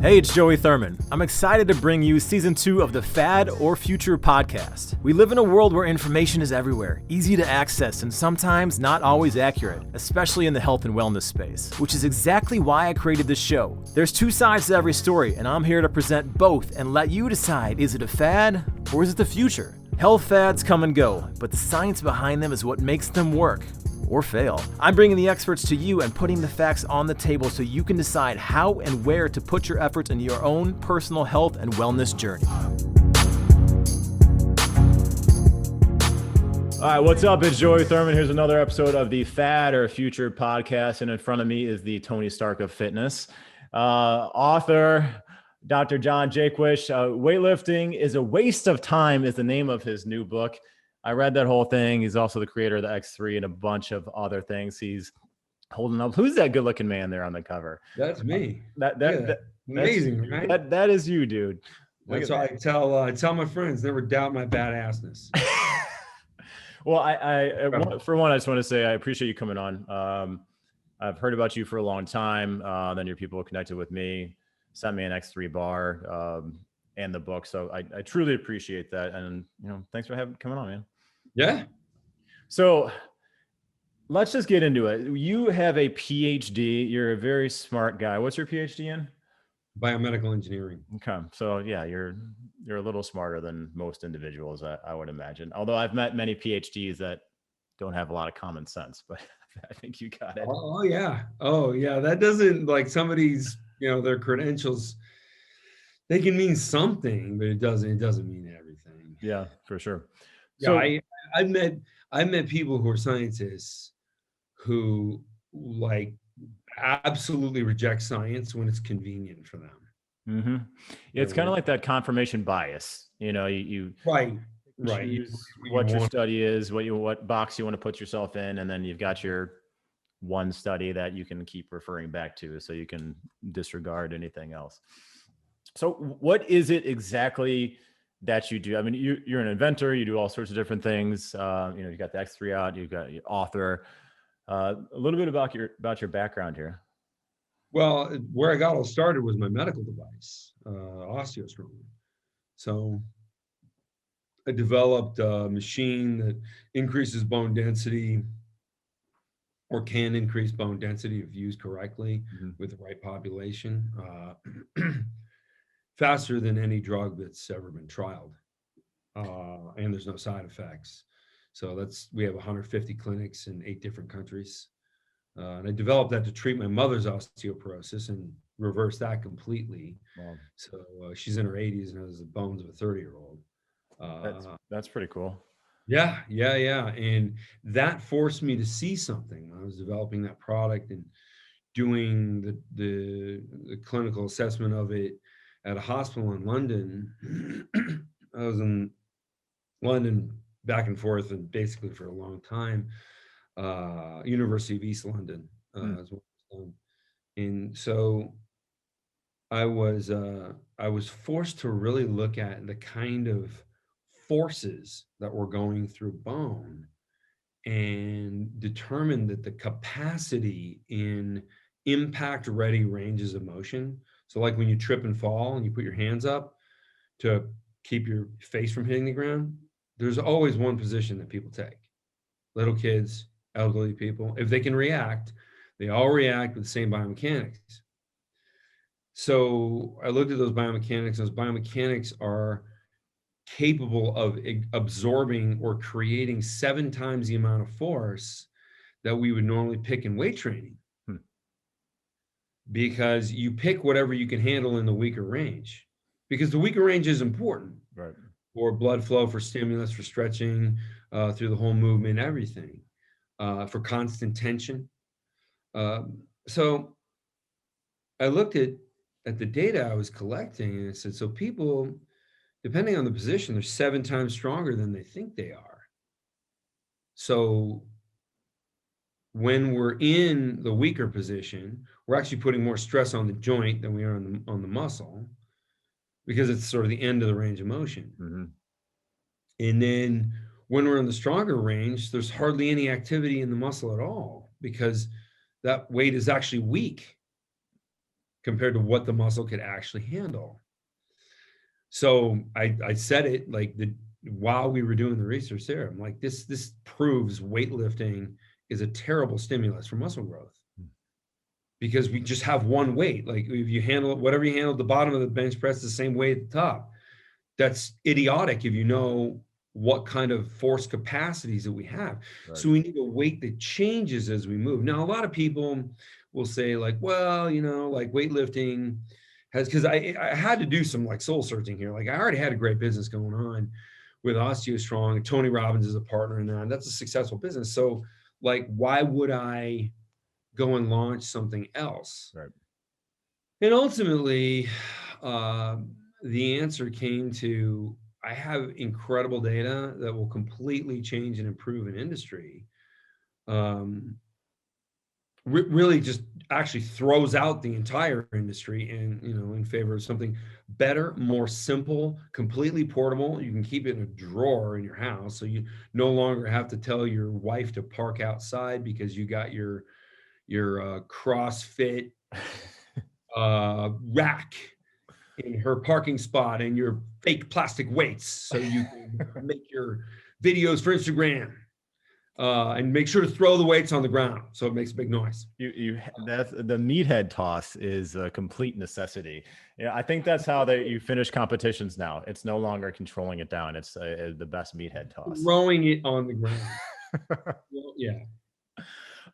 Hey, it's Joey Thurman. I'm excited to bring you season 2 of the Fad or Future podcast. We live in a world where information is everywhere, easy to access, and sometimes not always accurate, especially in the health and wellness space, which is exactly why I created this show. There's two sides to every story, and I'm here to present both and let you decide, is it a fad or is it the future? Health fads come and go, but the science behind them is what makes them work. Or fail. I'm bringing the experts to you and putting the facts on the table so you can decide how and where to put your efforts in your own personal health and wellness journey. All right, what's up? It's Joey Thurman. Here's another episode of the Fad or Future podcast, and in front of me is the Tony Stark of fitness. Author, Dr. John Jaquish. Weightlifting is a Waste of Time is the name of his new book. I read that whole thing. He's also the creator of the X3 and a bunch of other things. He's holding up. Who's that good-looking man there on the cover? That's me. That Amazing, right? That is you, dude. That's why I tell my friends, never doubt my badassness. Well, I for one, I just want to say I appreciate you coming on. I've heard about you for a long time. Then your people connected with me, sent me an X3 bar and the book. So I truly appreciate that. And, thanks for coming on, man. Yeah. So let's just get into it. You have a PhD. You're a very smart guy. What's your PhD in? Biomedical engineering. Okay. So yeah, you're a little smarter than most individuals, I would imagine. Although I've met many PhDs that don't have a lot of common sense, but I think you got it. Oh yeah. That doesn't, like, somebody's, their credentials, they can mean something, but it doesn't mean everything. Yeah, for sure. So yeah, I've met people who are scientists who absolutely reject science when it's convenient for them. Mm-hmm. Yeah, it's kind of like that confirmation bias. You right. What your study is, what box you want to put yourself in, and then you've got your one study that you can keep referring back to, so you can disregard anything else. So what is it exactly that you do? I mean, you're an inventor, you do all sorts of different things. You've got the X3 out, you've got your author. A little bit about your background here. Well, where I got all started was my medical device, OsteoStrong. So I developed a machine that increases bone density, or can increase bone density if used correctly with the right population. Faster than any drug that's ever been trialed, and there's no side effects. So we have 150 clinics in 8 different countries, and I developed that to treat my mother's osteoporosis and reverse that completely. Wow. So she's in her 80s and has the bones of a 30-year-old. That's pretty cool. Yeah, and that forced me to see something. I was developing that product and doing the clinical assessment of it at a hospital in London. I was in London back and forth and basically for a long time. University of East London as well. And so I was forced to really look at the kind of forces that were going through bone and determine that the capacity in impact ready ranges of motion. So like when you trip and fall and you put your hands up to keep your face from hitting the ground, there's always one position that people take. Little kids, elderly people, if they can react, they all react with the same biomechanics. So I looked at those biomechanics. Those biomechanics are capable of absorbing or creating 7 times the amount of force that we would normally pick in weight training. Because you pick whatever you can handle in the weaker range, because the weaker range is important, right, for blood flow, for stimulus, for stretching through the whole movement, everything, for constant tension. So I looked at the data I was collecting and I said, so people, depending on the position, they're 7 times stronger than they think they are. So when we're in the weaker position, we're actually putting more stress on the joint than we are on the muscle, because it's sort of the end of the range of motion. Mm-hmm. And then when we're in the stronger range, there's hardly any activity in the muscle at all, because that weight is actually weak compared to what the muscle could actually handle. So I said it like while we were doing the research there, I'm like, this proves weightlifting is a terrible stimulus for muscle growth, because we just have one weight. Like if you handle it, whatever you handle at the bottom of the bench press, the same weight at the top. That's idiotic if you know what kind of force capacities that we have. Right. So we need a weight that changes as we move. Now, a lot of people will say like, well, like weightlifting has, because I had to do some like soul searching here. Like I already had a great business going on with OsteoStrong. Tony Robbins is a partner in that. And that's a successful business. So like, why would I go and launch something else? Right. And ultimately, the answer came to, I have incredible data that will completely change and improve an industry. Really just actually throws out the entire industry and, in favor of something better, more simple, completely portable. You can keep it in a drawer in your house. So you no longer have to tell your wife to park outside because you got your CrossFit rack in her parking spot and your fake plastic weights, so you can make your videos for Instagram, and make sure to throw the weights on the ground so it makes a big noise. That's the meathead toss is a complete necessity. Yeah, I think that's how you finish competitions now. It's no longer controlling it down. It's the best meathead toss. Throwing it on the ground. Well, yeah.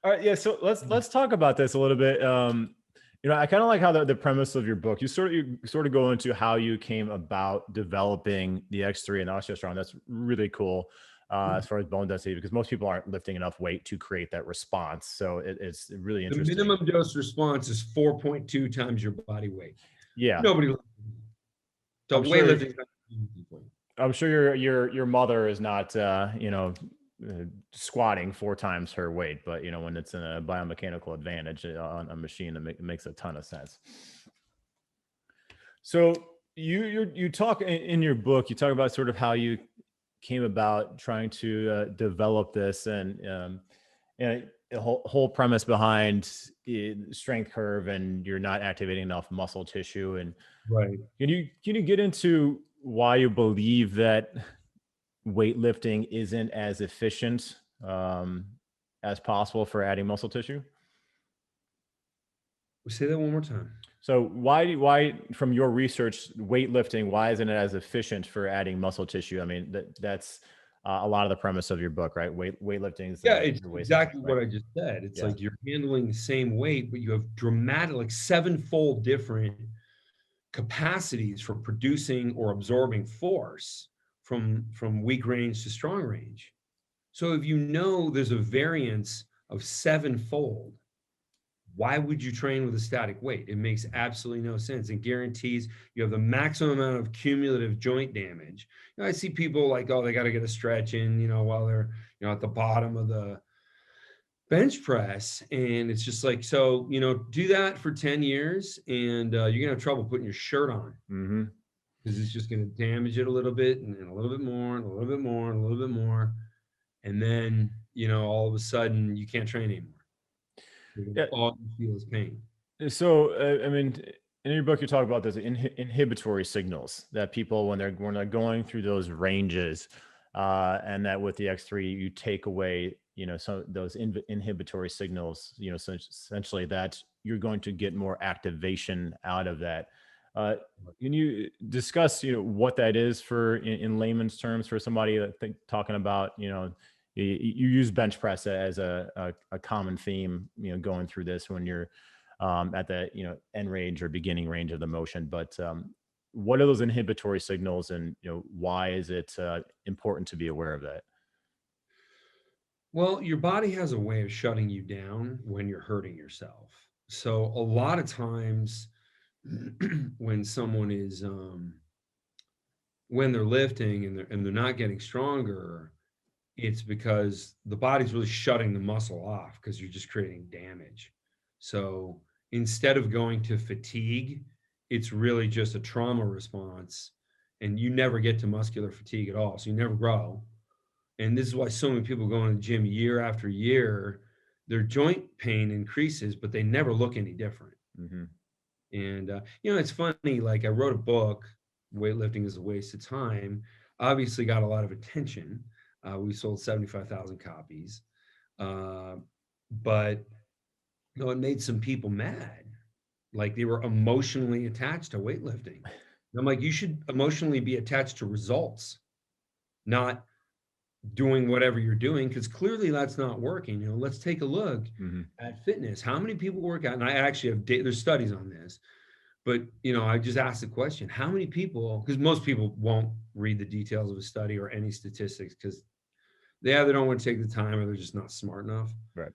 All right. Yeah. So let's talk about this a little bit. I kind of like how the premise of your book, you sort of go into how you came about developing the X3 and OsteoStrong. That's really cool as far as bone density, because most people aren't lifting enough weight to create that response. So it's really interesting. The minimum dose response is 4.2 times your body weight. Yeah. Nobody. So weightlifting. I'm sure your mother is not squatting 4 times her weight, but when it's in a biomechanical advantage on a machine, it makes a ton of sense. So you talk in your book, you talk about sort of how you came about trying to develop this, and the whole premise behind strength curve, and you're not activating enough muscle tissue. And right. Can you get into why you believe that weightlifting isn't as efficient as possible for adding muscle tissue? Say that one more time. So why from your research, weightlifting, why isn't it as efficient for adding muscle tissue? I mean, that's a lot of the premise of your book, right? Weightlifting is it's exactly what I just said. It's like you're handling the same weight, but you have dramatic, like 7-fold different capacities for producing or absorbing force from weak range to strong range. So if there's a variance of 7-fold, why would you train with a static weight? It makes absolutely no sense. It guarantees you have the maximum amount of cumulative joint damage. I see people like, oh, they got to get a stretch in, while they're, at the bottom of the bench press. And it's just like, so, do that for 10 years and you're going to have trouble putting your shirt on. Mm-hmm. Because it's just going to damage it a little bit and a little bit more and a little bit more and a little bit more. And then, all of a sudden you can't train anymore. All you feel is pain. So, I mean, in your book, you talk about those inhibitory signals that people, when they're going through those ranges, and that with the X3, you take away, some those inhibitory signals, so essentially that you're going to get more activation out of that. Can you discuss, what that is for in layman's terms for somebody that talking about, you use bench press as a common theme, going through this when you're at the end range or beginning range of the motion. But what are those inhibitory signals, and why is it important to be aware of that? Well, your body has a way of shutting you down when you're hurting yourself. So a lot of times when someone is when they're lifting and they're not getting stronger, it's because the body's really shutting the muscle off because you're just creating damage. So instead of going to fatigue, it's really just a trauma response, and you never get to muscular fatigue at all. So you never grow. And this is why so many people go in the gym year after year, their joint pain increases, but they never look any different. Mm-hmm. And it's funny, like I wrote a book, Weightlifting is a Waste of Time, obviously got a lot of attention. We sold 75,000 copies. Uh, but it made some people mad. Like they were emotionally attached to weightlifting. And I'm like, you should emotionally be attached to results, not doing whatever you're doing, because clearly that's not working. Let's take a look at fitness. How many people work out? And I actually have there's studies on this, but I just asked the question: how many people? Because most people won't read the details of a study or any statistics because they either don't want to take the time or they're just not smart enough. Right.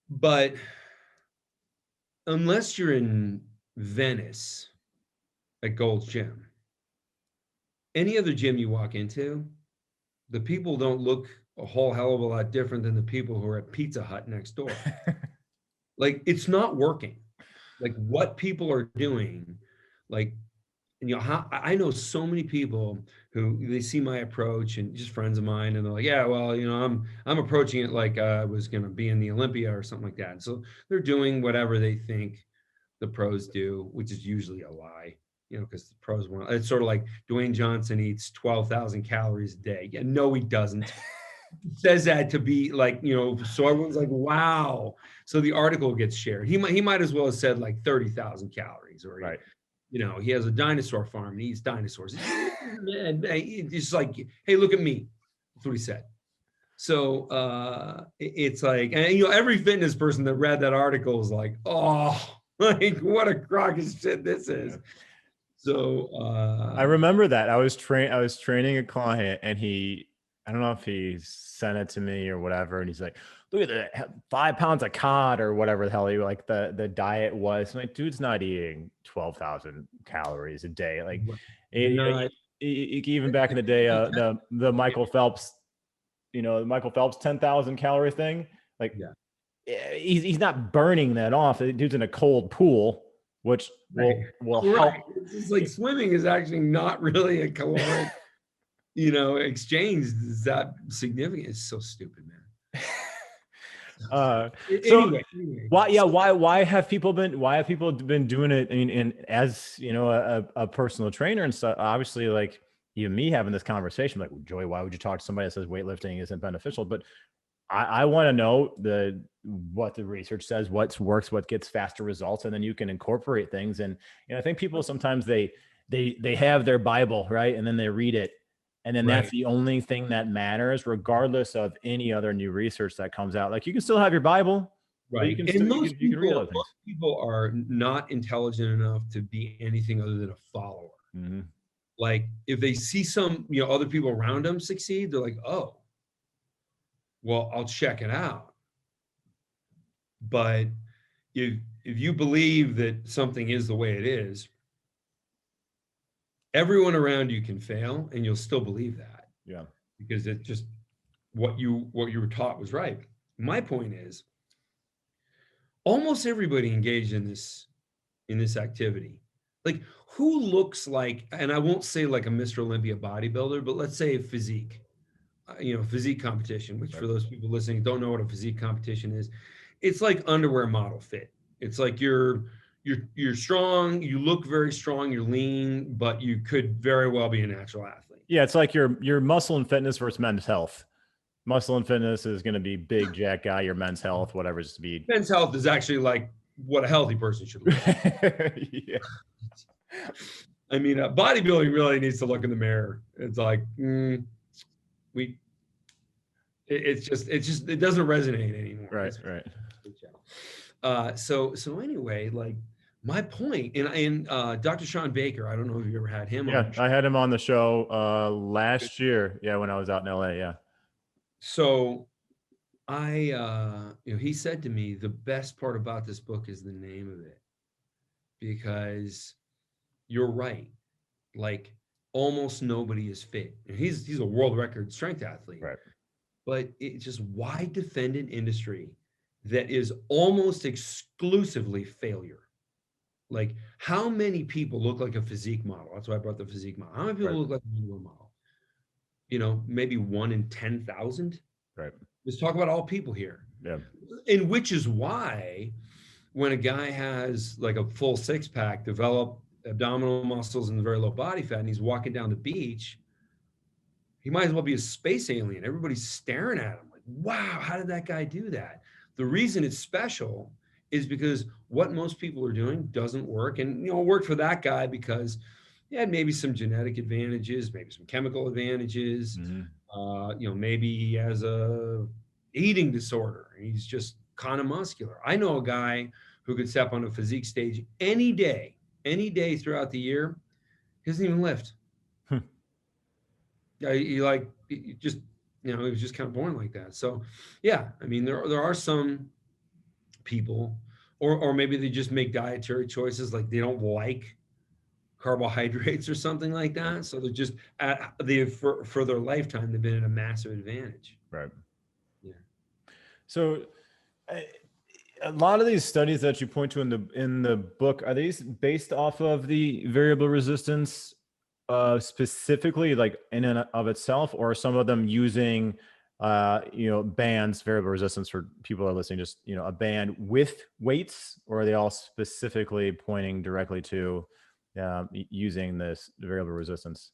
But unless you're in Venice at Gold's Gym, any other gym you walk into, the people don't look a whole hell of a lot different than the people who are at Pizza Hut next door. Like it's not working. Like what people are doing, like, and I know so many people who they see my approach and just friends of mine, and they're like, yeah, well, I'm approaching it like I was going to be in the Olympia or something like that. And so they're doing whatever they think the pros do, which is usually a lie, because the pros want. It's sort of like Dwayne Johnson eats 12,000 calories a day. Yeah, no, he doesn't. Says that to be like, so everyone's like, wow. So the article gets shared. He might as well have said like 30,000 calories, or Right. he has a dinosaur farm and he eats dinosaurs. It's just like, hey, look at me. That's what he said. So it's like, and every fitness person that read that article is like, oh, like what a crock of shit this is. Yeah. So I remember that I was training a client, and I don't know if he sent it to me or whatever, and he's like, look at that, 5 pounds of cod or whatever the hell like the diet was. I'm like, dude's not eating 12,000 calories a day. Like even back in the day, the Michael Phelps, Michael Phelps 10,000 calorie thing, like he's not burning that off. The dude's in a cold pool, which will help. It's just like swimming is actually not really a caloric, exchange is that significant. It's so stupid, man. Anyway. Why have people been doing it? I mean, and as a personal trainer and stuff, obviously, like even me having this conversation, like, Joey, why would you talk to somebody that says weightlifting isn't beneficial? But I want to know what the research says, what works, what gets faster results, and then you can incorporate things. And I think people sometimes they have their Bible, right, and then they read it, and then that's the only thing that matters, regardless of any other new research that comes out. Like you can still have your Bible, right? You can most people are not intelligent enough to be anything other than a follower. Mm-hmm. Like if they see some other people around them succeed, they're like, oh, well, I'll check it out. But if you believe that something is the way it is, everyone around you can fail and you'll still believe that. Yeah. Because it's just what you were taught was right. My point is almost everybody engaged in this activity. Like who looks like, and I won't say like a Mr. Olympia bodybuilder, but let's say physique. Physique competition, which for those people listening don't know what a physique competition is, it's like underwear model fit. It's like you're strong, you look very strong, you're lean, but you could very well be a natural athlete. Yeah, it's like your muscle and fitness versus men's health. Muscle and fitness is going to be big jack guy. Your men's health, whatever's to be. Men's health is actually like what a healthy person should look like. Yeah. I mean, bodybuilding really needs to look in the mirror. It's like, it doesn't resonate anymore. Right. So anyway, like my point, and Dr. Sean Baker, I don't know if you ever had him on. I had him on the show last year. Yeah, when I was out in LA. Yeah. So he said to me, the best part about this book is the name of it, because you're right. Like almost nobody is fit. And he's a world record strength athlete. Right. But it's just why defend an industry that is almost exclusively failure? Like how many people look like a physique model? That's why I brought the physique model. How many people look like a manual model? Maybe 1 in 10,000. Right. Let's talk about all people here. Yeah. And which is why when a guy has like a full six pack, develop abdominal muscles and very low body fat, and he's walking down the beach, he might as well be a space alien. Everybody's staring at him like, wow, how did that guy do that? The reason it's special is because what most people are doing doesn't work. And, it worked for that guy because he had maybe some genetic advantages, maybe some chemical advantages. Maybe he has a eating disorder. He's just kind of muscular. I know a guy who could step on a physique stage any day throughout the year. He doesn't even lift. Yeah, he just, he was just kind of born like that. So, yeah, I mean, there are some people, or maybe they just make dietary choices, like they don't like carbohydrates or something like that. So they're just for their lifetime, they've been at a massive advantage. Right. Yeah. So a lot of these studies that you point to in the book, are these based off of the variable resistance specifically, like in and of itself, or some of them using bands, variable resistance for people who are listening, just a band with weights, or are they all specifically pointing directly to using this variable resistance?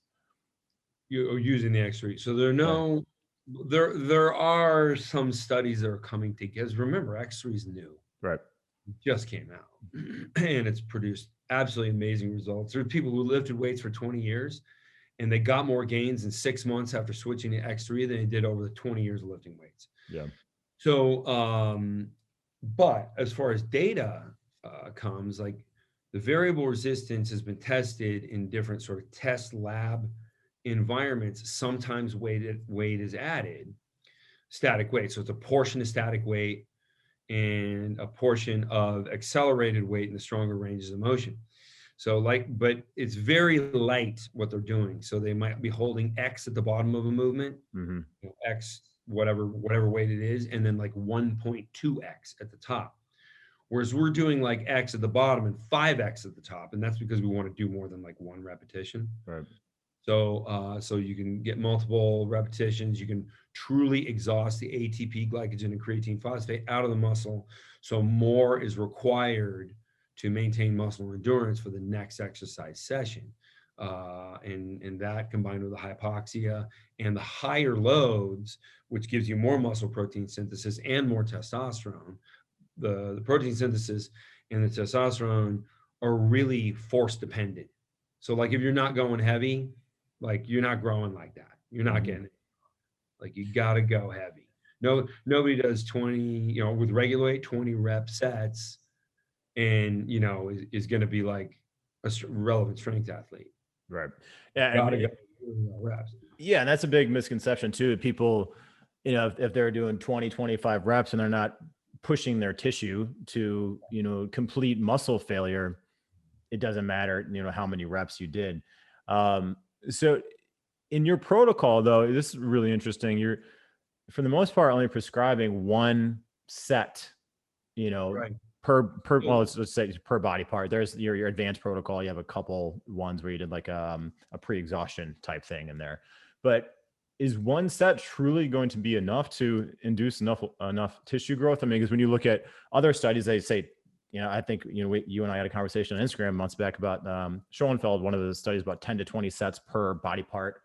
You're using the X3. So there are some studies that are coming together. Because remember, X3 is new. Right. It just came out and it's produced absolutely amazing results. There are people who lifted weights for 20 years and they got more gains in 6 months after switching to X3 than they did over the 20 years of lifting weights. Yeah. So, but as far as data comes, like the variable resistance has been tested in different sort of test lab environments. Sometimes weight is added, static weight. So it's a portion of static weight and a portion of accelerated weight in the stronger ranges of motion. So but it's very light what they're doing. So they might be holding X at the bottom of a movement, X, whatever weight it is, and then like 1.2X at the top. Whereas we're doing like X at the bottom and 5X at the top. And that's because we want to do more than like one repetition. Right. So you can get multiple repetitions. You can truly exhaust the ATP, glycogen, and creatine phosphate out of the muscle. So more is required to maintain muscle endurance for the next exercise session. And that combined with the hypoxia and the higher loads, which gives you more muscle protein synthesis and more testosterone. The protein synthesis and the testosterone are really force dependent. So like if you're not going heavy, like you're not growing like that. You're not getting it. Like you got to go heavy. No, nobody does 20, with regular weight, 20 rep sets and, is going to be like a relevant strength athlete. Right. Yeah. And reps. Yeah. And that's a big misconception too. People, if they're doing 20, 25 reps and they're not pushing their tissue to, complete muscle failure, it doesn't matter, how many reps you did. So in your protocol though, this is really interesting. You're, for the most part, only prescribing one set, right. per, well, let's say per body part. There's your advanced protocol. You have a couple ones where you did like a pre-exhaustion type thing in there, but is one set truly going to be enough to induce enough tissue growth? I mean, because when you look at other studies, they say, I think, you and I had a conversation on Instagram months back about Schoenfeld, one of the studies about 10 to 20 sets per body part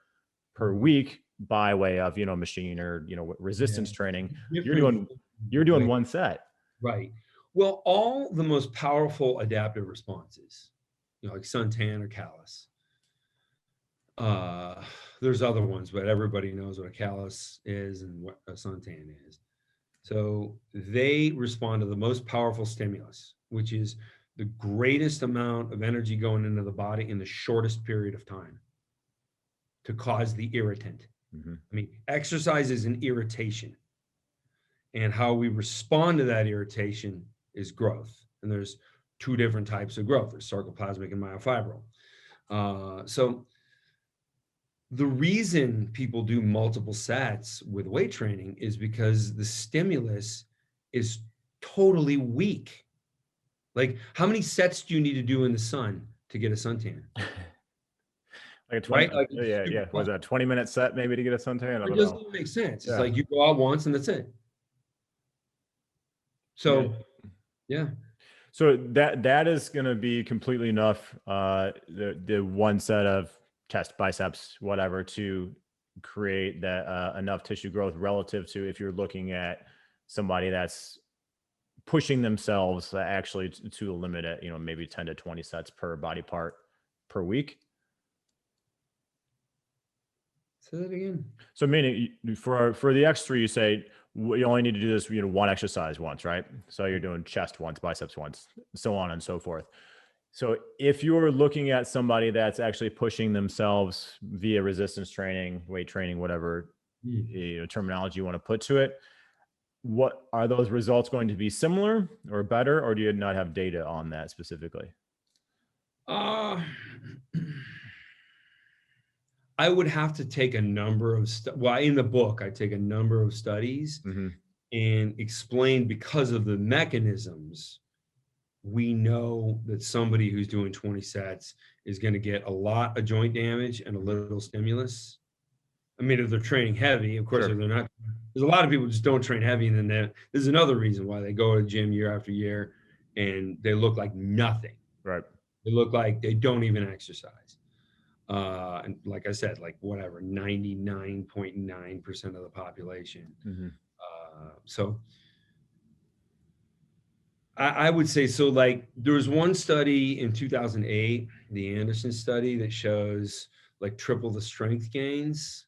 per week by way of, machine or, resistance training. You're doing one set. Right. Well, all the most powerful adaptive responses, like suntan or callus. There's other ones, but everybody knows what a callus is and what a suntan is. So they respond to the most powerful stimulus, which is the greatest amount of energy going into the body in the shortest period of time to cause the irritant. I mean, exercise is an irritation. And how we respond to that irritation is growth. And there's two different types of growth. There's sarcoplasmic and myofibril. So the reason people do multiple sets with weight training is because the stimulus is totally weak. Like, how many sets do you need to do in the sun to get a suntan? Like a 20, right? Yeah. Was that a 20-minute set maybe to get a suntan? It doesn't even make sense. It's like you go out once and that's it. So, yeah. So that is going to be completely enough. The one set of chest, biceps, whatever, to create that enough tissue growth relative to if you're looking at somebody that's pushing themselves actually to a limit at, maybe 10 to 20 sets per body part per week. Say that again. So meaning for the X3, you say you only need to do this, one exercise once, right? So you're doing chest once, biceps once, so on and so forth. So if you're looking at somebody that's actually pushing themselves via resistance training, weight training, whatever terminology you want to put to it, what are those results going to be similar or better, or do you not have data on that specifically? I would have to take a number of in the book, I take a number of studies and explain, because of the mechanisms, we know that somebody who's doing 20 sets is going to get a lot of joint damage and a little stimulus. I mean, if they're training heavy, of course, if they're not, there's a lot of people just don't train heavy. And then there's another reason why they go to the gym year after year and they look like nothing. Right. They look like they don't even exercise. And like I said, like whatever, 99.9% of the population. So I would say, so like there was one study in 2008, the Anderson study, that shows like triple the strength gains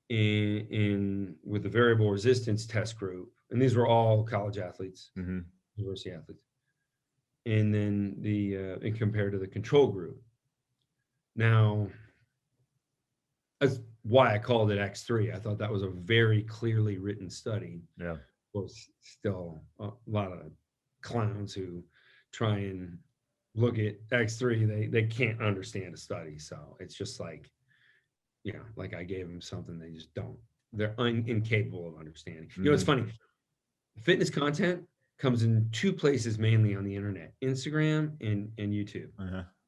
in with the variable resistance test group. And these were all college athletes, university athletes. And then and compared to the control group. Now, that's why I called it X3. I thought that was a very clearly written study. Yeah. Of course, still a lot of clowns who try and look at X3, they can't understand a study. So it's just like, like I gave them something they just don't. They're incapable of understanding. It's funny. Fitness content comes in two places mainly on the internet: Instagram and YouTube.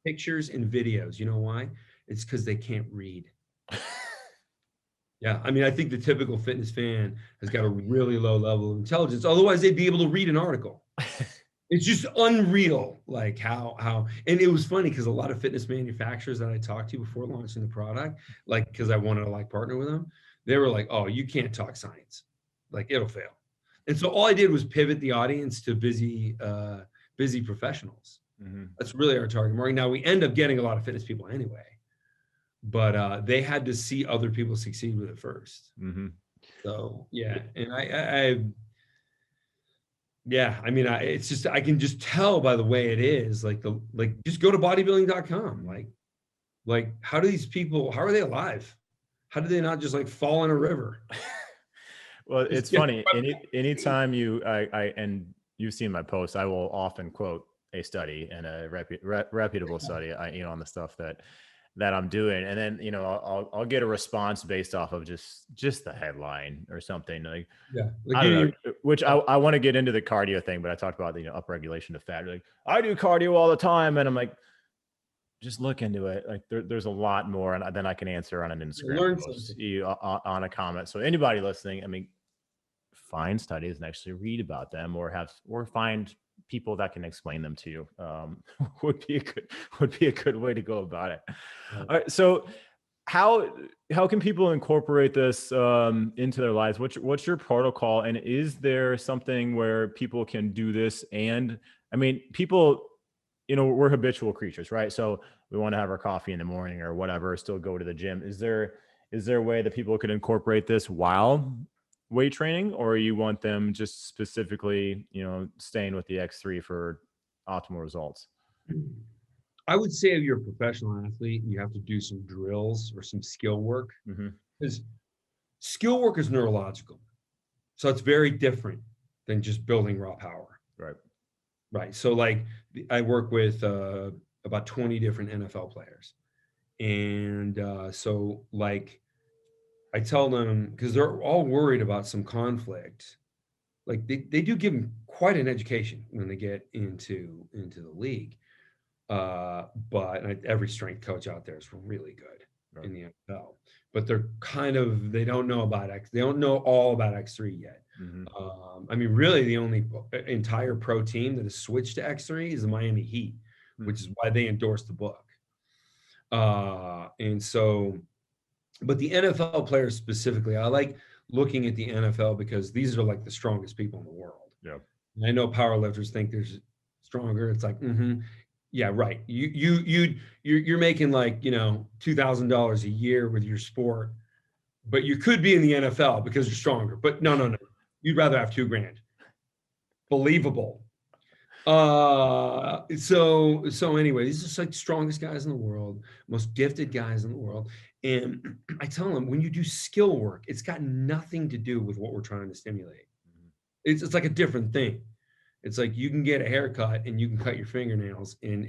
Pictures and videos. You know why? It's because they can't read. Yeah, I mean, I think the typical fitness fan has got a really low level of intelligence. Otherwise, they'd be able to read an article. It's just unreal, like how. And it was funny because a lot of fitness manufacturers that I talked to before launching the product, like because I wanted to partner with them, they were like, "Oh, you can't talk science, like it'll fail." And so all I did was pivot the audience to busy professionals. That's really our target market. Now we end up getting a lot of fitness people anyway, but they had to see other people succeed with it first. So yeah, and I mean, it's just, I can just tell by the way it is, just go to bodybuilding.com. Like how do these people, how are they alive? How do they not just fall in a river? Well, it's funny. Anytime and you've seen my posts, I will often quote a study and a reputable study, on the stuff that I'm doing. And then, I'll get a response based off of just the headline or something I don't know, which I want to get into the cardio thing, but I talked about the upregulation of fat. Like, I do cardio all the time. And I'm like, just look into it. Like there's a lot more, and then I can answer on an Instagram post, on a comment. So anybody listening, I mean, find studies and actually read about them, or find people that can explain them to you. Would be a good way to go about it. All right, so how can people incorporate this into their lives? What's your protocol, and is there something where people can do this? And I mean, people, we're habitual creatures, right? So we want to have our coffee in the morning or whatever, still go to the gym. Is there a way that people could incorporate this while weight training, or you want them just specifically, staying with the X3 for optimal results? I would say if you're a professional athlete, you have to do some drills or some skill work, because skill work is neurological. So it's very different than just building raw power. Right. So I work with about 20 different NFL players. And so I tell them, because they're all worried about some conflict, they do give them quite an education when they get into the league. But every strength coach out there is really good in the NFL. but they don't know about they don't know all about X3 yet. I mean, really the only entire pro team that has switched to X3 is the Miami Heat, which is why they endorsed the book. And so, but the NFL players specifically, I like looking at the NFL because these are like the strongest people in the world. Yeah. And I know powerlifters think they're stronger. It's like, yeah, right. You're making like, $2,000 a year with your sport, but you could be in the NFL because you're stronger. But no. You'd rather have $2,000. Believable. So anyway, these are just like strongest guys in the world, most gifted guys in the world. And I tell them, when you do skill work, it's got nothing to do with what we're trying to stimulate. It's like a different thing. It's like you can get a haircut and you can cut your fingernails, and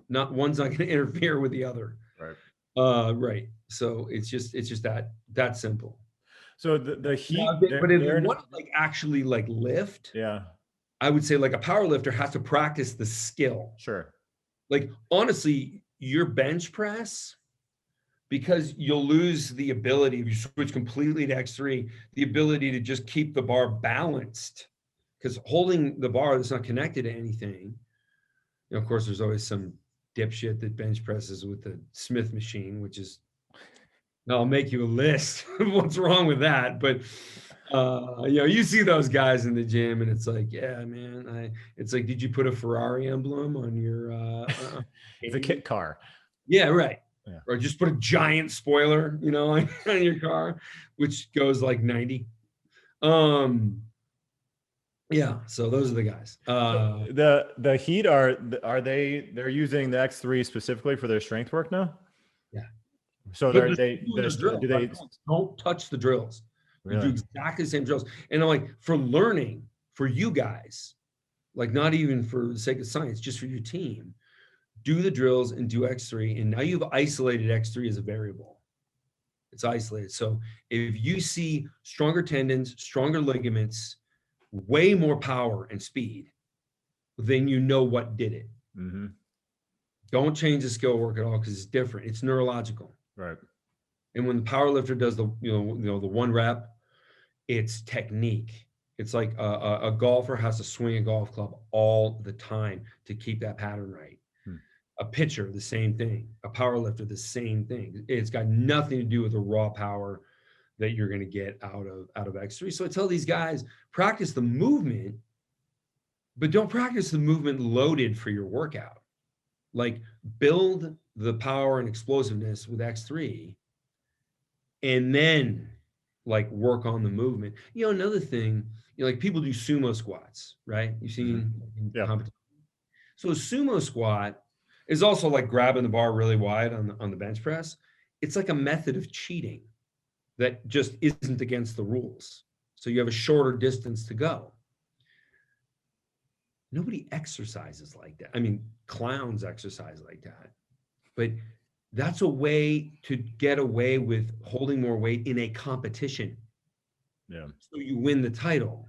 one's not going to interfere with the other. Right. Right. So it's just that simple. So the Heat, but if you want to like actually like lift, yeah, I would say like a power lifter has to practice the skill. Sure. Like honestly, your bench press, because you'll lose the ability, if you switch completely to X3, the ability to just keep the bar balanced, because holding the bar that's not connected to anything, of course, there's always some dipshit that bench presses with the Smith machine, which is, I'll make you a list of what's wrong with that. But you see those guys in the gym, and it's like, yeah, man. It's like, did you put a Ferrari emblem on your? It's a kit car. Yeah, right. Yeah. Or just put a giant spoiler, on your car, which goes like 90. Yeah. So those are the guys. The Heat they're using the X3 specifically for their strength work now? Yeah. So do they don't touch the drills. Really? They do exactly the same drills. And I'm like, for learning, for you guys, like not even for the sake of science, just for your team, do the drills and do X3. And now you've isolated X3 as a variable. It's isolated. So if you see stronger tendons, stronger ligaments, way more power and speed, then you know what did it. Don't change the skill work at all, because it's different. It's neurological. Right. And when the power lifter does the one rep, it's technique. It's like a golfer has to swing a golf club all the time to keep that pattern right. A pitcher, the same thing. A power lifter, the same thing. It's got nothing to do with the raw power that you're going to get out of X3. So I tell these guys, practice the movement, but don't practice the movement loaded for your workout. Like, build the power and explosiveness with X3, and then like work on the movement. Another thing, like people do sumo squats, right? You've seen competition. So a sumo squat is also like grabbing the bar really wide on the bench press. It's like a method of cheating that just isn't against the rules. So you have a shorter distance to go. Nobody exercises like that. I mean, clowns exercise like that, but that's a way to get away with holding more weight in a competition. Yeah. So you win the title,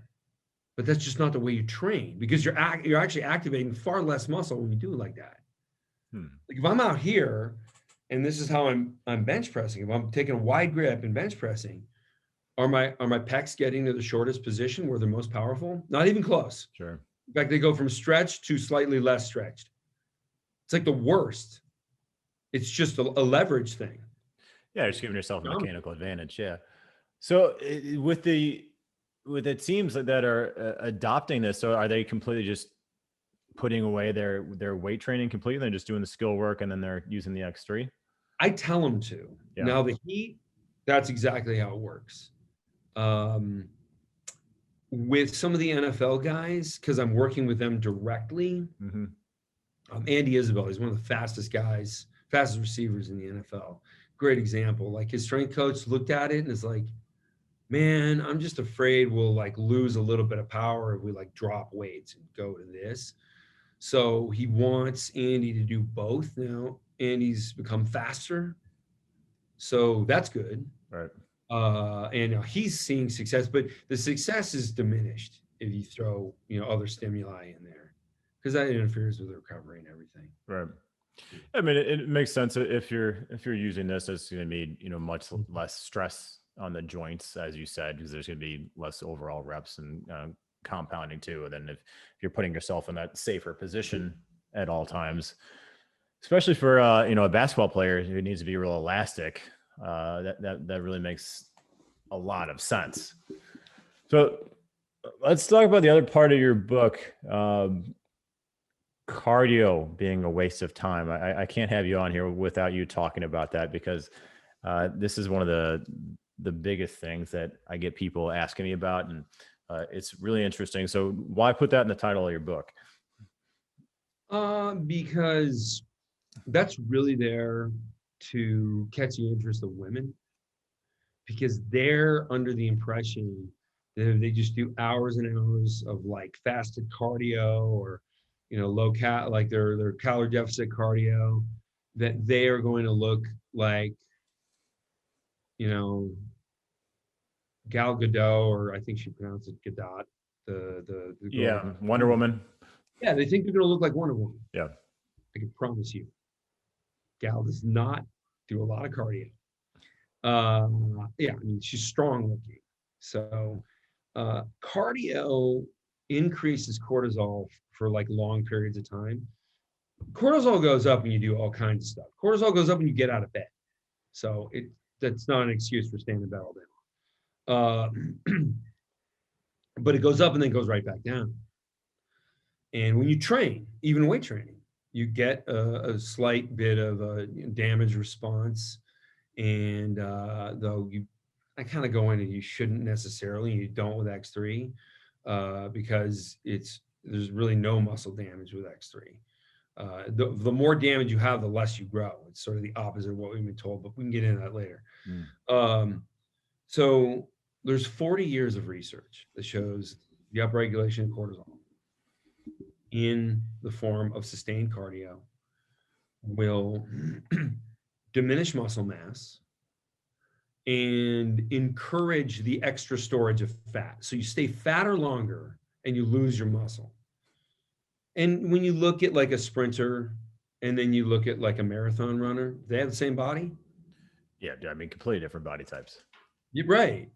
but that's just not the way you train, because you're actually activating far less muscle when you do it like that. Like if I'm out here and this is how I'm bench pressing, if I'm taking a wide grip and bench pressing, are my pecs getting to the shortest position where they're most powerful? Not even close. Sure. In fact, they go from stretched to slightly less stretched. It's like the worst. It's just a leverage thing. Yeah, just giving yourself a mechanical advantage. Yeah. So with the teams that are adopting this, so are they completely just putting away their weight training completely? They're just doing the skill work and then they're using the X3? I tell them to. Yeah. Now the Heat, that's exactly how it works. With some of the NFL guys, because I'm working with them directly, Andy Isabel, he's one of the fastest receivers in the NFL. Great example. Like his strength coach looked at it and is like, man, I'm just afraid we'll like lose a little bit of power if we like drop weights and go to this. So he wants Andy to do both now. Andy's become faster, so that's good. Right. And he's seeing success, but the success is diminished if you throw other stimuli in there, because that interferes with the recovery and everything. Right. I mean, it makes sense if you're using this, it's going to be, much less stress on the joints, as you said, because there's going to be less overall reps and compounding too. And then if you're putting yourself in that safer position at all times, especially for a basketball player who needs to be real elastic, that really makes a lot of sense. So let's talk about the other part of your book. Cardio being a waste of time. I can't have you on here without you talking about that, because this is one of the biggest things that I get people asking me about, and it's really interesting. So why put that in the title of your book? Because that's really there to catch the interest of women, because they're under the impression that if they just do hours and hours of like fasted cardio, or low cal, like their calorie deficit cardio, that they are going to look like you know Gal Gadot, or I think she pronounced it Gadot, the girl. Yeah, Wonder Woman. Yeah, they think they're going to look like Wonder Woman. Yeah, I can promise you, Gal does not do a lot of cardio. Yeah, I mean, she's strong looking. So cardio increases cortisol for like long periods of time. Cortisol goes up when you do all kinds of stuff. Cortisol goes up when you get out of bed. So that's not an excuse for staying in bed all day long. But it goes up and then goes right back down. And when you train, even weight training, you get a slight bit of a damage response. And though I kind of go in, and you shouldn't necessarily, you don't with X3, because there's really no muscle damage with X3. The more damage you have, the less you grow. It's sort of the opposite of what we've been told, but we can get into that later. So there's 40 years of research that shows the upregulation of cortisol in the form of sustained cardio will diminish muscle mass and encourage the extra storage of fat. So you stay fatter longer and you lose your muscle. And when you look at like a sprinter, and then you look at like a marathon runner, they have the same body. Yeah, I mean, completely different body types. You're right.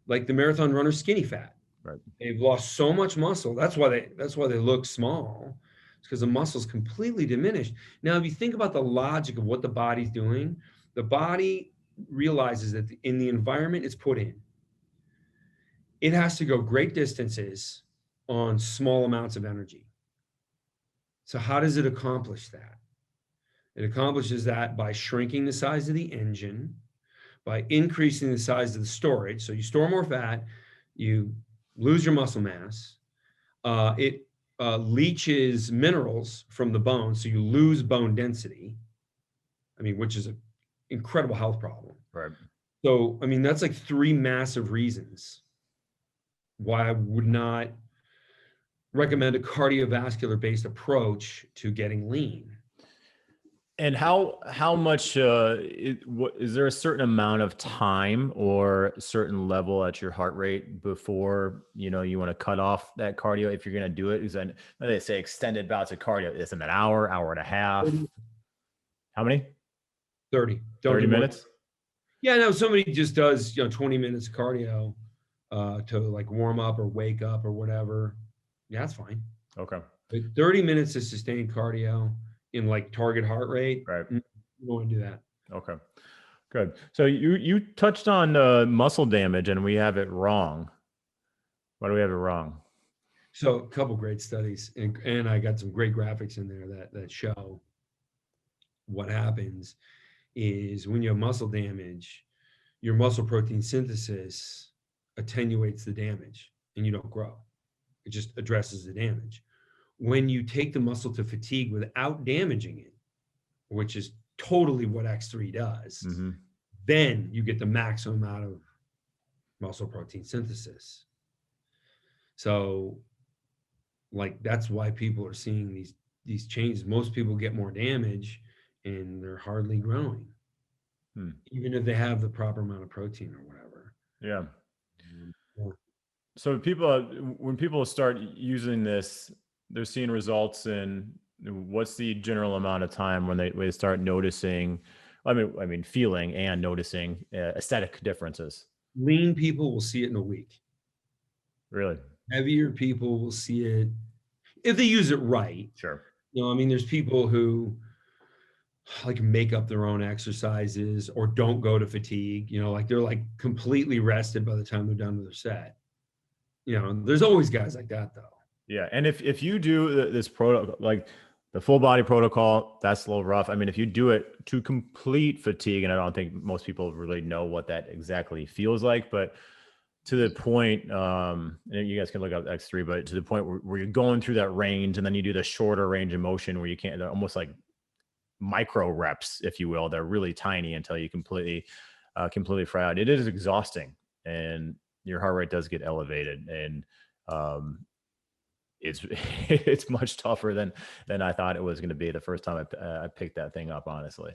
Like the marathon runner, skinny fat. Right. They've lost so much muscle. That's why they look small. It's because the muscle's completely diminished. Now, if you think about the logic of what the body's doing, the body realizes that in the environment it's put in, it has to go great distances on small amounts of energy. So how does it accomplish that? It accomplishes that by shrinking the size of the engine, by increasing the size of the storage. So you store more fat, you lose your muscle mass. It leaches minerals from the bone, so you lose bone density. I mean, which is an incredible health problem. Right. So, I mean, that's like three massive reasons why I would not recommend a cardiovascular-based approach to getting lean. And how much is there a certain amount of time or a certain level at your heart rate before you want to cut off that cardio if you're going to do it? Because then they say extended bouts of cardio. Is it an hour and a half? How many? 30. 30 minutes? Yeah, no, somebody just does 20 minutes of cardio to like warm up or wake up or whatever. Yeah, that's fine. Okay. But 30 minutes of sustained cardio in like target heart rate. Right. You don't want to do that. Okay, good. So you touched on muscle damage, and we have it wrong. Why do we have it wrong? So a couple great studies, and I got some great graphics in there that show what happens is when you have muscle damage, your muscle protein synthesis attenuates the damage and you don't grow. It just addresses the damage. When you take the muscle to fatigue without damaging it, which is totally what X3 does, then you get the maximum amount of muscle protein synthesis. So like, that's why people are seeing these changes. Most people get more damage and they're hardly growing, even if they have the proper amount of protein or whatever. Yeah. So when people start using this, they're seeing results in What's the general amount of time when they start noticing, feeling and noticing aesthetic differences? Lean people will see it in a week. Really? Heavier people will see it if they use it right. Sure. I mean, there's people who like make up their own exercises or don't go to fatigue, like they're like completely rested by the time they're done with their set. There's always guys like that though. Yeah. And if you do this protocol, like the full body protocol, that's a little rough. I mean, if you do it to complete fatigue, and I don't think most people really know what that exactly feels like, but to the point, and you guys can look up X3, but to the point where you're going through that range, and then you do the shorter range of motion where you can't, almost like micro reps, if you will. They're really tiny until you completely fry out. It is exhausting, and your heart rate does get elevated, and it's it's much tougher than I thought it was going to be the first time I picked that thing up, honestly.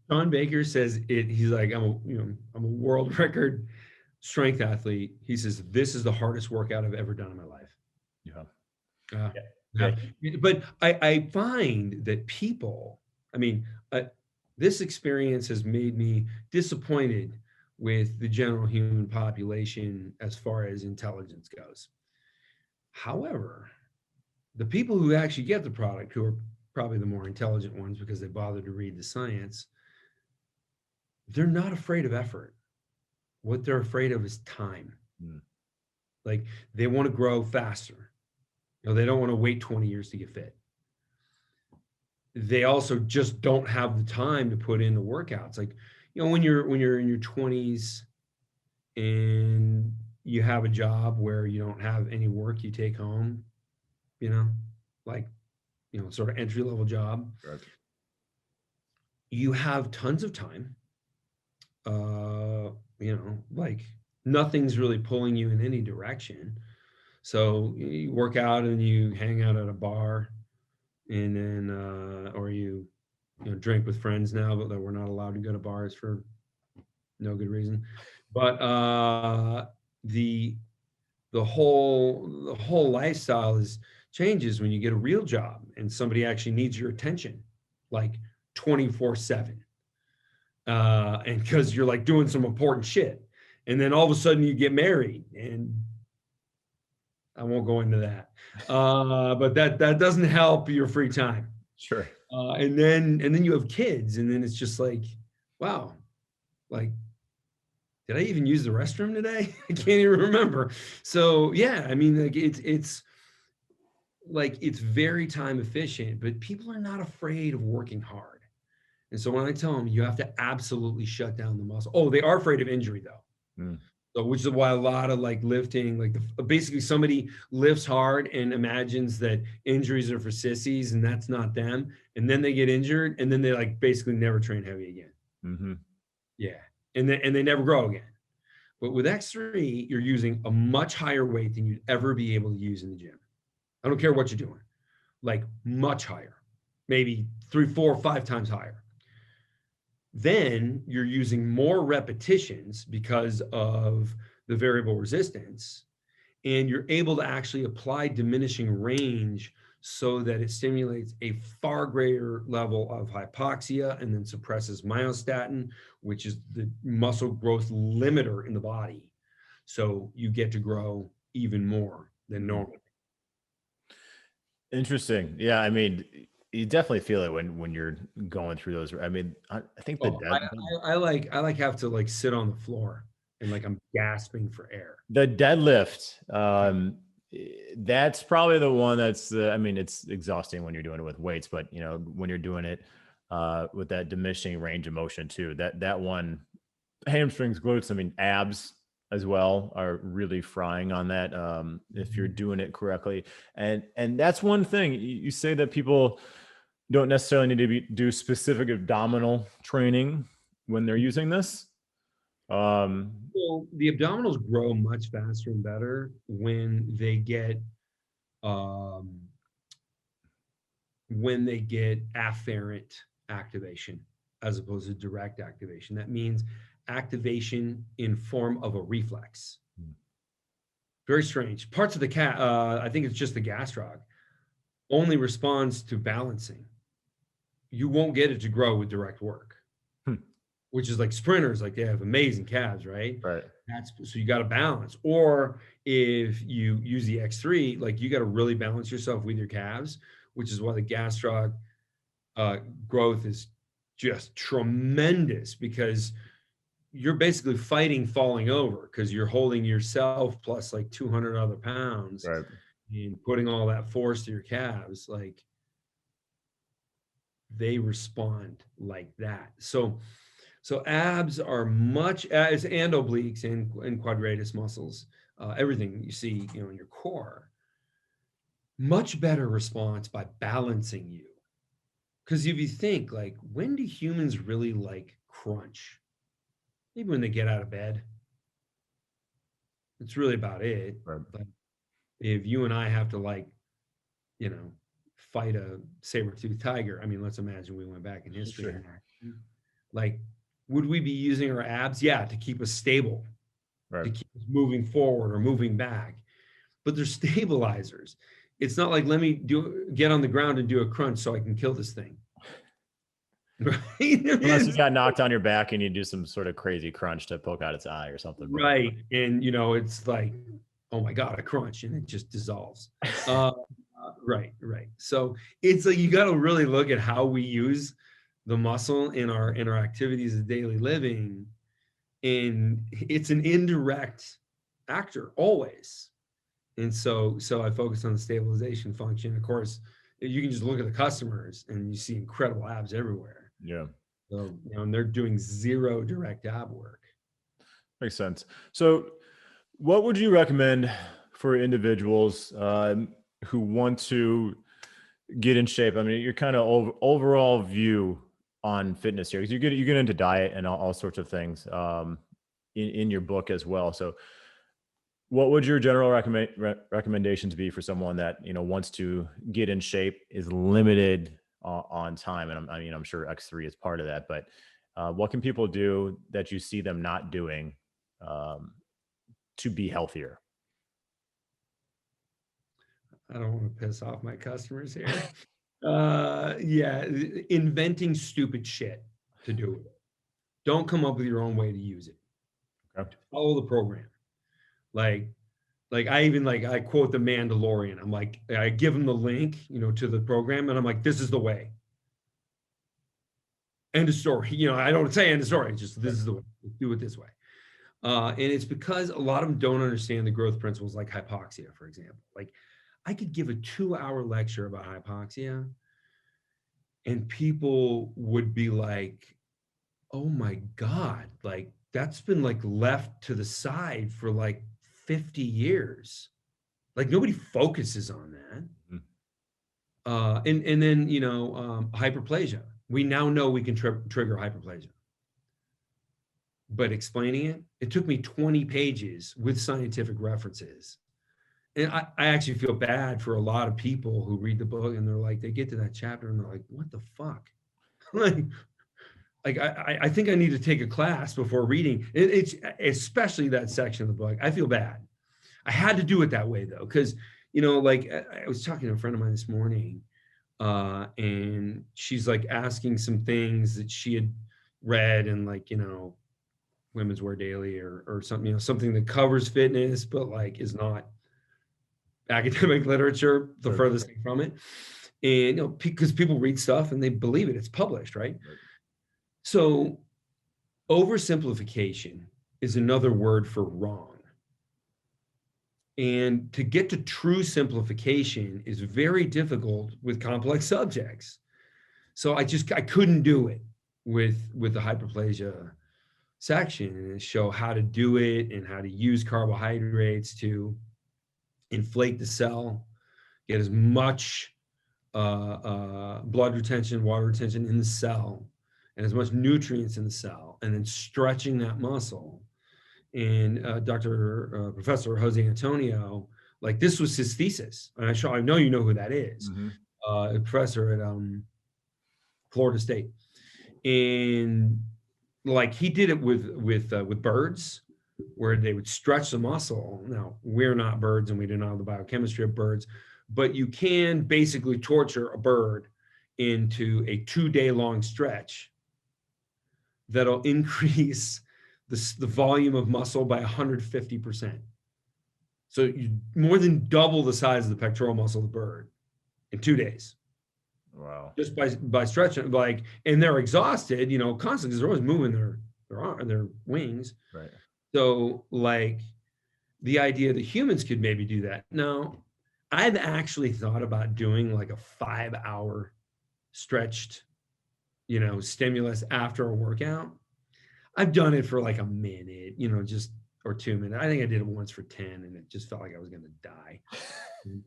Sean Baker says it. He's like, I'm a world record strength athlete. He says this is the hardest workout I've ever done in my life. Yeah. Yeah. But I find that people, this experience has made me disappointed with the general human population as far as intelligence goes. However, the people who actually get the product, who are probably the more intelligent ones because they bother to read the science, they're not afraid of effort. What they're afraid of is time. Like they want to grow faster. They don't want to wait 20 years to get fit. They also just don't have the time to put in the workouts. Like, when you're in your 20s and you have a job where you don't have any work you take home, like, sort of entry level job. Right. You have tons of time. Like nothing's really pulling you in any direction. So you work out and you hang out at a bar, and then or you drink with friends now, but that we're not allowed to go to bars for no good reason. But the whole lifestyle changes when you get a real job and somebody actually needs your attention, like 24/7. And because you're like doing some important shit, and then all of a sudden you get married, and I won't go into that, but that doesn't help your free time. Sure. And then you have kids, and then it's just like, wow, like, did I even use the restroom today? I can't even remember. So yeah, like it's like it's very time efficient, but people are not afraid of working hard. And so when I tell them you have to absolutely shut down the muscle, they are afraid of injury though. So, which is why a lot of like lifting, like basically somebody lifts hard and imagines that injuries are for sissies, and that's not them. And then they get injured, and then they like basically never train heavy again. Yeah. And they never grow again. But with X3, you're using a much higher weight than you'd ever be able to use in the gym. I don't care what you're doing, like much higher, maybe 3, 4, 5 times higher. Then you're using more repetitions because of the variable resistance, and you're able to actually apply diminishing range so that it stimulates a far greater level of hypoxia and then suppresses myostatin, which is the muscle growth limiter in the body. So you get to grow even more than normal. Interesting. Yeah. You definitely feel it when you're going through those. I think I like have to like sit on the floor and like I'm gasping for air. The deadlift, that's probably the one that's it's exhausting when you're doing it with weights, but when you're doing it with that diminishing range of motion too, that one, hamstrings, glutes, abs as well are really frying on that if you're doing it correctly. And that's one thing you say that people don't necessarily need to do specific abdominal training when they're using this. Well, the abdominals grow much faster and better when they get afferent activation as opposed to direct activation. That means activation in form of a reflex. Very strange. Parts of the cat, I think it's just the gastroc, only responds to balancing. You won't get it to grow with direct work, which is like sprinters, like they have amazing calves, right? Right. So you got to balance. Or if you use the X3, like you got to really balance yourself with your calves, which is why the gastroc growth is just tremendous, because you're basically fighting falling over, because you're holding yourself plus like 200 other pounds, Right. and putting all that force to your calves. Like, they respond like that. So abs are much as, and obliques and quadratus muscles, everything you see, in your core, much better response by balancing you. Because if you think, like, when do humans really like crunch? Maybe when they get out of bed. It's really about it. Right. But if you and I have to, like, fight a saber-toothed tiger, I mean, let's imagine we went back in history. Sure. Like, would we be using our abs? Yeah, to keep us stable, Right. to keep us moving forward or moving back. But they're stabilizers. It's not like, let me get on the ground and do a crunch so I can kill this thing. Right? Unless you got knocked on your back and you do some sort of crazy crunch to poke out its eye or something. Right. And, it's like, oh my God, a crunch, and it just dissolves. Right. So it's like, you got to really look at how we use the muscle in our activities of daily living. And it's an indirect actor always. And so I focus on the stabilization function. Of course, you can just look at the customers and you see incredible abs everywhere. Yeah. So, and they're doing zero direct ab work. Makes sense. So what would you recommend for individuals who want to get in shape? I mean, your kind of overall view on fitness here, because you get into diet and all sorts of things in your book as well. So what would your general recommendations be for someone that, wants to get in shape, is limited on time? And I'm sure X3 is part of that, but what can people do that you see them not doing to be healthier? I don't want to piss off my customers here. Yeah, inventing stupid shit to do it. Don't come up with your own way to use it. Okay. Follow the program. Like I quote the Mandalorian. I'm like, I give them the link, to the program, and I'm like, this is the way. End of story. I don't say end of story. It's just, this is the way. Do it this way. And it's because a lot of them don't understand the growth principles, like hypoxia, for example. Like, I could give a 2-hour lecture about hypoxia, and people would be like, oh my God, like, that's been like left to the side for like 50 years. Like, nobody focuses on that. Mm-hmm. And then, hyperplasia. We now know we can trigger hyperplasia. But explaining it took me 20 pages with scientific references. And I actually feel bad for a lot of people who read the book and they're like, they get to that chapter and they're like, what the fuck? like I think I need to take a class before reading. It's especially that section of the book. I feel bad. I had to do it that way though, because, like, I was talking to a friend of mine this morning, and she's like asking some things that she had read in, like, Women's Wear Daily or something, something that covers fitness, but like is not academic literature, the furthest thing from it. And, because people read stuff and they believe it, it's published, right? So oversimplification is another word for wrong. And to get to true simplification is very difficult with complex subjects. So I couldn't do it with the hyperplasia section, and show how to do it and how to use carbohydrates to inflate the cell, get as much blood retention, water retention in the cell, and as much nutrients in the cell, and then stretching that muscle. And Professor Jose Antonio, like, this was his thesis. And I know you know who that is. Mm-hmm. A professor at Florida State. And like, he did it with birds, where they would stretch the muscle. Now, we're not birds and we do not know the biochemistry of birds, but you can basically torture a bird into a 2-day long stretch that'll increase the volume of muscle by 150%. So you more than double the size of the pectoral muscle of the bird in 2 days. Wow. Just by stretching, like, and they're exhausted, constantly, because they're always moving their wings. Right. So, like, the idea that humans could maybe do that. No, I've actually thought about doing like a 5-hour stretched, stimulus after a workout. I've done it for like a minute, just or 2 minutes. I think I did it once for 10, and it just felt like I was going to die.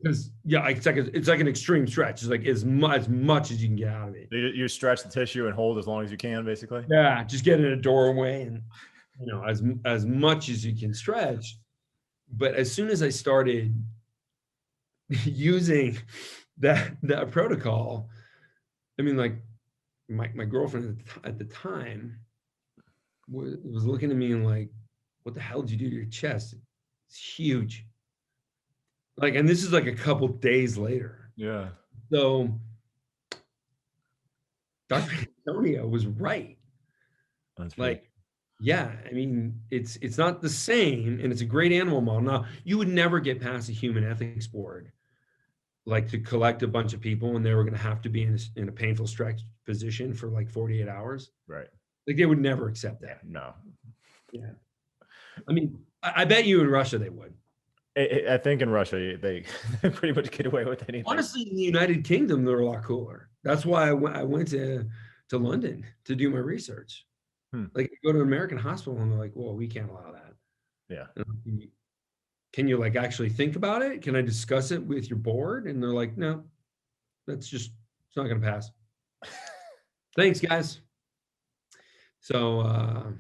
Because it's like an extreme stretch. It's like as much as you can get out of it. You stretch the tissue and hold as long as you can, basically. Yeah, just get in a doorway and as much as you can stretch. But as soon as I started using that protocol, I mean, like my girlfriend at the time was looking at me and like, what the hell did you do to your chest? It's huge. Like, and this is like a couple days later. Yeah. So Dr. Antonio was right. That's like, yeah, I mean, it's not the same, and it's a great animal model. Now, you would never get past a human ethics board, like to collect a bunch of people and they were going to have to be in a painful stretch position for like 48 hours. right. Like, they would never accept that. No. Yeah. I mean, I bet you in Russia they would. I think in Russia they pretty much get away with anything. Honestly, in the United Kingdom, they're a lot cooler. That's why I went to London to do my research. Like, you go to an American hospital and they're like, well, we can't allow that. Yeah. Can you like actually think about it? Can I discuss it with your board? And they're like, no, it's not going to pass. Thanks, guys. So,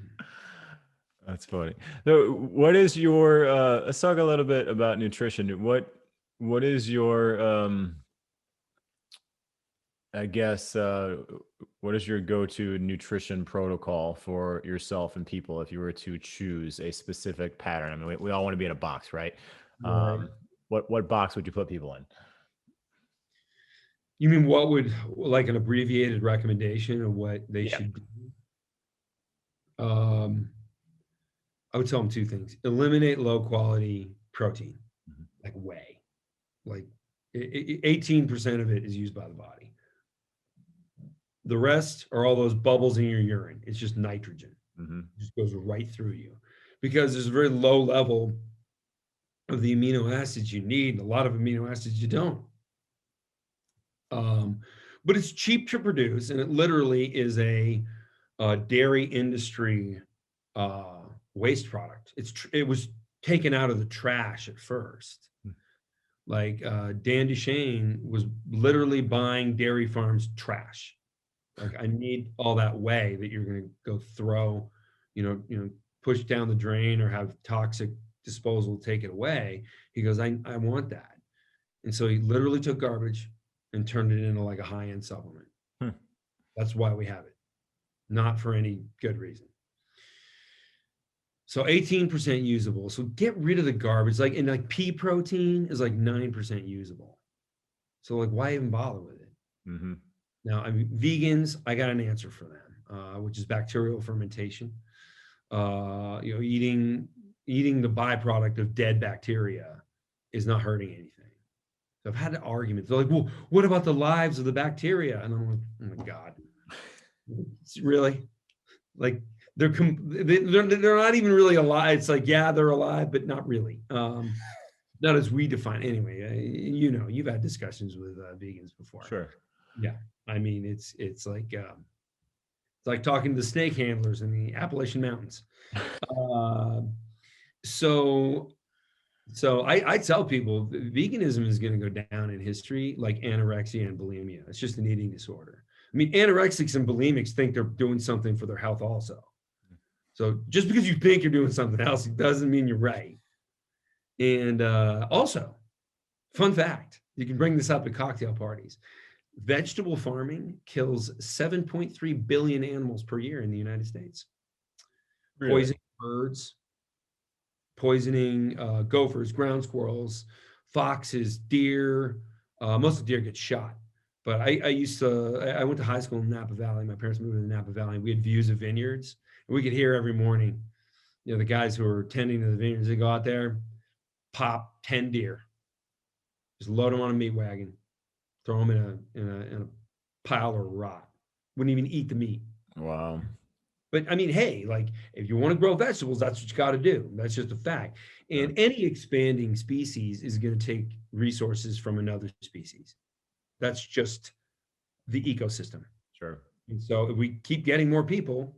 that's funny. So what is your, let's talk a little bit about nutrition. What is your, I guess, what is your go-to nutrition protocol for yourself and people if you were to choose a specific pattern? I mean, we all want to be in a box, right? Right. What box would you put people in? You mean what would, like, an abbreviated recommendation of what they should do? I would tell them 2 things. Eliminate low quality protein, like whey. Like 18% of it is used by the body. The rest are all those bubbles in your urine. It's just nitrogen. It just goes right through you because there's a very low level of the amino acids you need, and a lot of amino acids you don't. But it's cheap to produce, and it literally is a dairy industry waste product. It was taken out of the trash at first. Like, Dan Duchesne was literally buying dairy farms trash. Like, I need all that whey that you're going to go throw, push down the drain or have toxic disposal take it away. He goes, I want that. And so he literally took garbage and turned it into like a high-end supplement. That's why we have it, not for any good reason. So 18% usable. So get rid of the garbage. Like pea protein is like 9% usable. So like, why even bother with it? Now, I mean, vegans, I got an answer for them, which is bacterial fermentation. Eating the byproduct of dead bacteria is not hurting anything. So I've had arguments. They're like, well, what about the lives of the bacteria? And I'm like, oh my God, really? Like, they're not even really alive. It's like, yeah, they're alive, but not really. Not as we define anyway. You've had discussions with vegans before. Sure. Yeah. I mean, it's like talking to the snake handlers in the Appalachian Mountains. So I tell people veganism is going to go down in history like anorexia and bulimia. It's just an eating disorder. I mean, anorexics and bulimics think they're doing something for their health also. So just because you think you're doing something else, it doesn't mean you're right. And also, fun fact, you can bring this up at cocktail parties. Vegetable farming kills 7.3 billion animals per year in the United States. Really? Poison birds, poisoning gophers, ground squirrels, foxes, deer. Most of the deer get shot. But I went to high school in Napa Valley. My parents moved to the Napa Valley. We had views of vineyards. And we could hear every morning, the guys who were tending to the vineyards, they go out there, pop 10 deer, just load them on a meat wagon, throw them in a pile of rot. Wouldn't even eat the meat. Wow. But I mean, hey, like if you want to grow vegetables, that's what you got to do. That's just a fact. And any expanding species is going to take resources from another species. That's just the ecosystem. Sure. And so if we keep getting more people,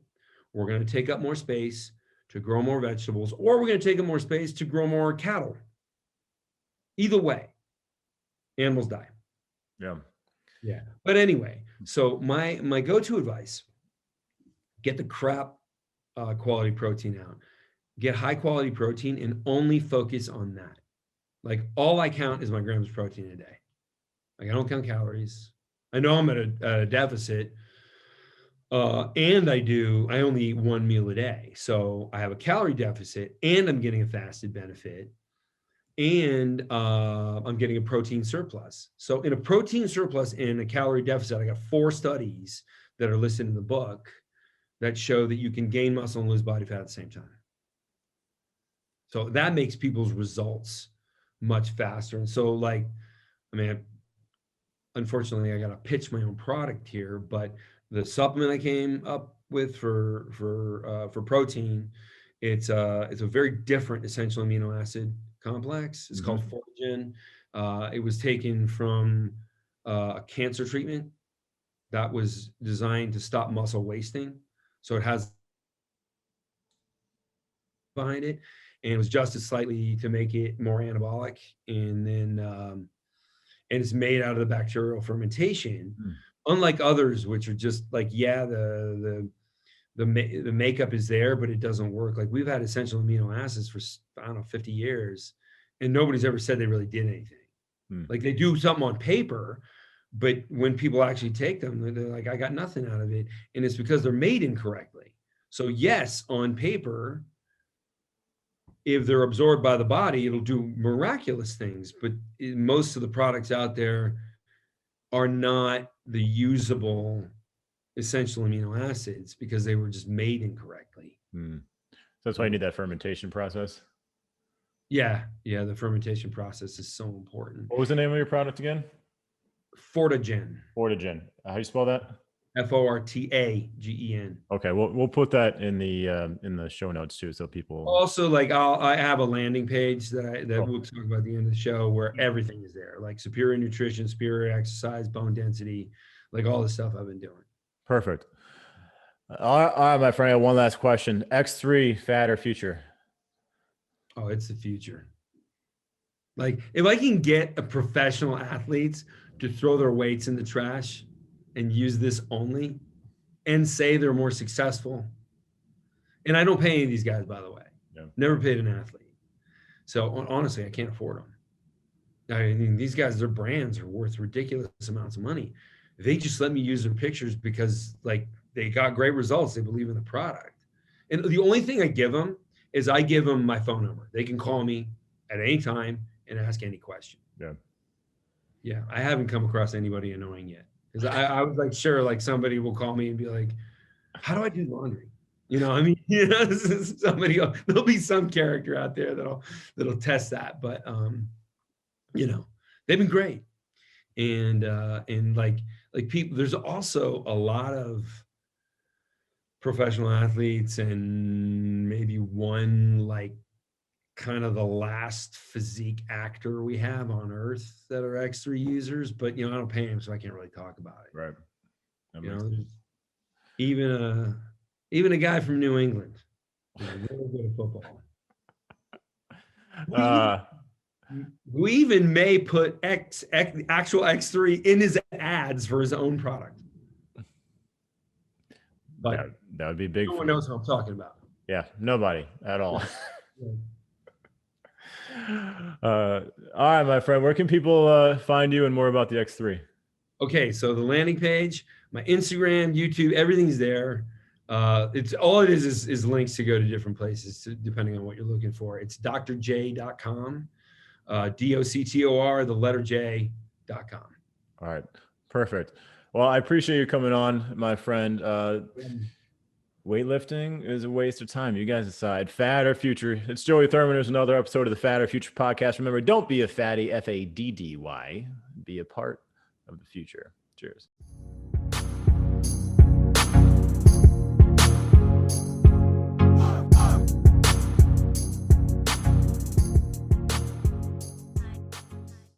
we're going to take up more space to grow more vegetables, or we're going to take up more space to grow more cattle. Either way, animals die. Yeah. Yeah. But anyway, so my go-to advice, get the crap quality protein out. Get high quality protein and only focus on that. Like all I count is my grams of protein a day. Like I don't count calories. I know I'm at a deficit. And I only eat one meal a day. So I have a calorie deficit and I'm getting a fasted benefit. And I'm getting a protein surplus. So in a protein surplus and a calorie deficit, I got 4 studies that are listed in the book that show that you can gain muscle and lose body fat at the same time. So that makes people's results much faster. And so unfortunately, I got to pitch my own product here, but the supplement I came up with for protein, it's a very different essential amino acid complex. It's called Fortigen. It was taken from a cancer treatment that was designed to stop muscle wasting. So it has behind it, and it was adjusted slightly to make it more anabolic. And then, and it's made out of the bacterial fermentation, unlike others, which are just like, the makeup is there, but it doesn't work. Like we've had essential amino acids for, 50 years, and nobody's ever said they really did anything. Like they do something on paper, but when people actually take them, they're like, I got nothing out of it. And it's because they're made incorrectly. So yes, on paper, if they're absorbed by the body, it'll do miraculous things. But most of the products out there are not the usable essential amino acids because they were just made incorrectly. So that's why you need that fermentation process. Yeah. The fermentation process is so important. What was the name of your product again? Fortigen. Fortigen. How do you spell that? Fortagen. Okay, we'll put that in the show notes too, so people. Also, I have a landing page that we'll talk about at the end of the show where everything is there, like superior nutrition, superior exercise, bone density, like all the stuff I've been doing. Perfect. All right, my friend. I have one last question: X3, fad or future? Oh, it's the future. Like if I can get a professional athletes to throw their weights in the trash and use this only and say they're more successful. And I don't pay any of these guys, by the way. Never paid an athlete. So honestly, I can't afford them. I mean, these guys, their brands are worth ridiculous amounts of money. They just let me use their pictures because they got great results. They believe in the product. And the only thing I give them is I give them my phone number. They can call me at any time and ask any question. Yeah. I haven't come across anybody annoying yet. Because I was like, sure, somebody will call me and be like, how do I do laundry? Somebody else, there'll be some character out there that'll test that. But they've been great. And people, there's also a lot of professional athletes and maybe one kind of the last physique actor we have on earth that are X3 users, but I don't pay him, so I can't really talk about it. Right. Even a guy from New England, really good at football. Who even may put actual X3 in his ads for his own product. But that would be big. No one knows what I'm talking about. Yeah, nobody at all. All right, my friend, where can people find you and more about the X3? Okay, so the landing page, my Instagram, YouTube, everything's there. It's all it is links to go to different places depending on what you're looking for. It's drj.com, DOCTOR, the letter J.com. All right. Perfect. Well, I appreciate you coming on, my friend. Weightlifting is a waste of time. You guys decide. Fad or future. It's Joey Thurman. There's another episode of the Fad or Future podcast. Remember, don't be a fatty, FADDY. Be a part of the future. Cheers.